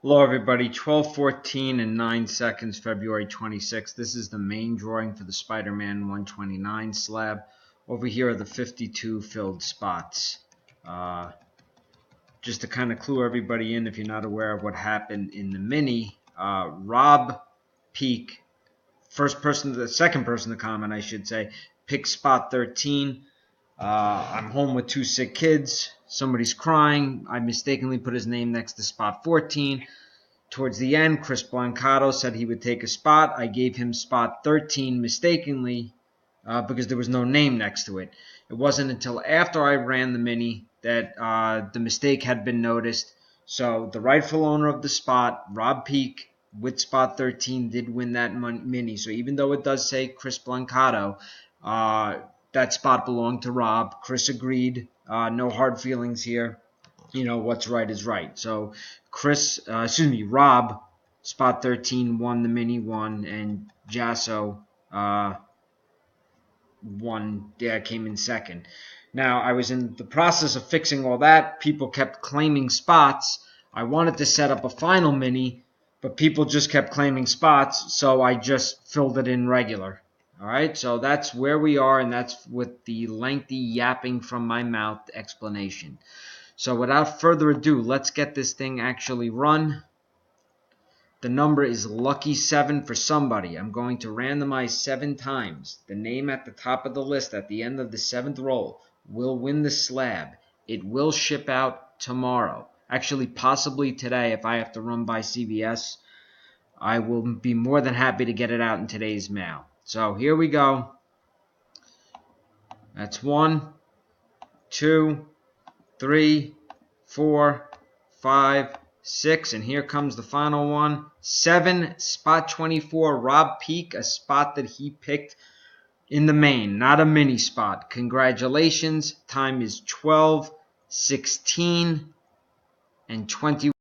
Hello everybody, 12:14 and 9 seconds, February 26th. This is the main drawing for the Spider-Man 129 slab. Over here are the 52 filled spots. Just to kind of clue everybody in if you're not aware of what happened in the mini, Rob Peak, second person to comment I should say, picked spot 13. I'm home with two sick kids. Somebody's crying. I mistakenly put his name next to spot 14. Towards the end, Chris Blancato said he would take a spot. I gave him spot 13 mistakenly because there was no name next to it. It wasn't until after I ran the mini that the mistake had been noticed. So the rightful owner of the spot, Rob Peak, with spot 13, did win that mini. So even though it does say Chris Blancato, that spot belonged to Rob. Chris agreed. No hard feelings here. You know, what's right is right. So Rob, spot 13, won the mini one, and Jasso came in second. Now, I was in the process of fixing all that. People kept claiming spots. I wanted to set up a final mini, but people just kept claiming spots, so I just filled it in regular. All right, so that's where we are, and that's with the lengthy yapping from my mouth explanation. So without further ado, let's get this thing actually run. The number is lucky 7 for somebody. I'm going to randomize 7 times. The name at the top of the list at the end of the 7th roll will win the slab. It will ship out tomorrow. Actually, possibly today if I have to run by CVS. I will be more than happy to get it out in today's mail. So here we go. That's 1, 2, 3, 4, 5, 6, and here comes the final one. 7, spot 24, Rob Peak, a spot that he picked in the main, not a mini spot. Congratulations. Time is 12:16 and 20.